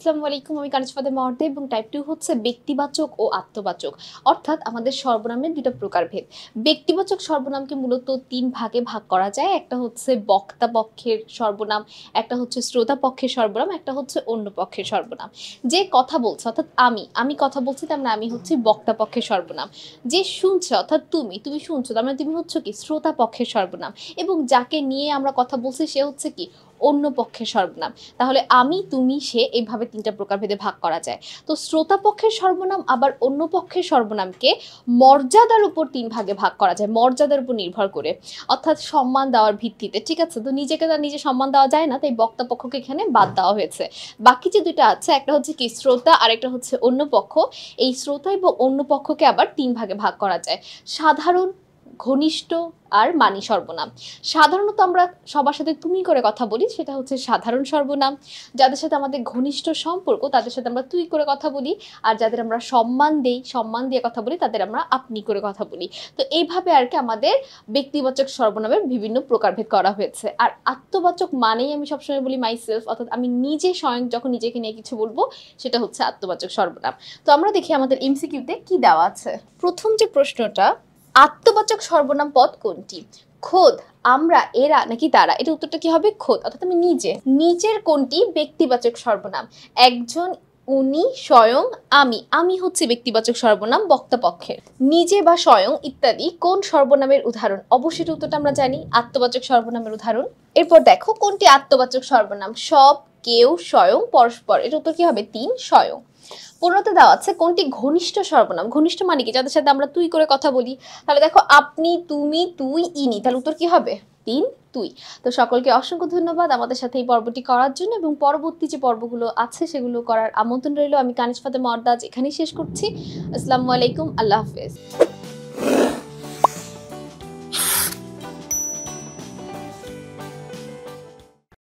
আসসালামু আলাইকুম, আমি কানিজ ফাতেমা অর্ধে এবং টাইপ 2 হচ্ছে ব্যক্তিবাচক ও আত্মবাচক। অর্থাৎ আমাদের সর্বনামের দুটো প্রকারভেদ। ব্যক্তিবাচক সর্বনামকে মূলত ৩ ভাগে ভাগ করা যায়। একটা হচ্ছে বক্তা পক্ষের সর্বনাম, একটা হচ্ছে শ্রোতা পক্ষের সর্বনাম, একটা হচ্ছে অন্য পক্ষের সর্বনাম। যে কথা বলছে অর্থাৎ আমি কথা বলছি তার মানে আমি হচ্ছি বক্তা পক্ষের সর্বনাম। যে শুনছে অর্থাৎ তুমি শুনছো তার মানে তুমি হচ্ছ কি শ্রোতা পক্ষের সর্বনাম। এবং যাকে নিয়ে আমরা কথা বলছি সে হচ্ছে কি অন্য পক্ষের সর্বনাম। তাহলে আমি, তুমি, সে এইভাবে ৩টা প্রকারভেদে ভাগ করা যায়। তো শ্রোতা পক্ষের সর্বনাম আবার অন্য পক্ষের সর্বনামকে মর্যাদার উপর ৩ ভাগে ভাগ করা যায়, মর্যাদার উপর নির্ভর করে, অর্থাৎ সম্মান দেওয়ার ভিত্তিতে। ঠিক আছে? তো নিজেকে তার নিজে সম্মান দেওয়া যায় না, তাই বক্তা পক্ষকে এখানে বাদ দেওয়া হয়েছে। বাকি যে দুইটা আছে, একটা হচ্ছে কি শ্রোতা আর একটা হচ্ছে অন্য পক্ষ। এই শ্রোতা এবং অন্য পক্ষকে আবার ৩ ভাগে ভাগ করা যায়: সাধারণ, ঘনিষ্ঠ আর মানি সর্বনাম। সাধারণত আমরা সবার সাথে তুমি করে কথা বলি, সেটা হচ্ছে সাধারণ সর্বনাম। যাদের সাথে আমাদের ঘনিষ্ঠ সম্পর্ক তাদের সাথে আমরা তুই করে কথা বলি, আর যাদের আমরা সম্মান দেই, সম্মান দিয়ে কথা বলি, তাদের আমরা আপনি করে কথা বলি। তো এইভাবে আর কি আমাদের ব্যক্তিবাচক সর্বনামের বিভিন্ন প্রকারভেদ করা হয়েছে। আর আত্মবাচক মানেই আমি সবসময় বলি মাইসেলফ, অর্থাৎ আমি নিজে স্বয়ং যখন নিজেকে নিয়ে কিছু বলবো সেটা হচ্ছে আত্মবাচক সর্বনাম। তো আমরা দেখি আমাদের এমসিকিউতে কি দেওয়া আছে। প্রথম যে প্রশ্নটা, আত্মবাচক সর্বনাম পদ কোনটি? খোদ, আমরা, এরা নাকি তারা? এটা উত্তরটা কি হবে? খোদ, অর্থাৎ আমি নিজে। নিজের কোনটি ব্যক্তিবাচক সর্বনাম? একজন, উনি, স্বয়ং, আমি হচ্ছে ব্যক্তিবাচক সর্বনাম বক্তা পক্ষের। নিজে বা স্বয়ং ইত্যাদি কোন সর্বনামের উদাহরণ? অবশ্যই উত্তরটা আমরা জানি, আত্মবাচক সর্বনামের উদাহরণ। এরপর দেখো কোনটি আত্মবাচক সর্বনাম? সব, কেউ, স্বয়ং, পরস্পর। এটা উত্তর কি হবে? ৩, স্বয়ং। ১৫তে দেওয়া আছে কোনটি ঘনিষ্ঠ সর্বনাম? ঘনিষ্ঠ মানে কি? যাদের সাথে আমরা তুই করে কথা বলি। তাহলে দেখো আপনি, তুমি, তুই, ইনি, তাহলে উত্তর কি হবে? ৩, তুই। তো সকলকে অসংখ্য ধন্যবাদ আমাদের সাথে এই পর্বটি করার জন্য, এবং পরবর্তী যে পর্বগুলো আছে সেগুলো করার আমন্ত্রণ রইল। আমি কানিজ ফাতেমা অর্দাজ এখানেই শেষ করছি। আসসালামু আলাইকুম, আল্লাহ হাফেজ।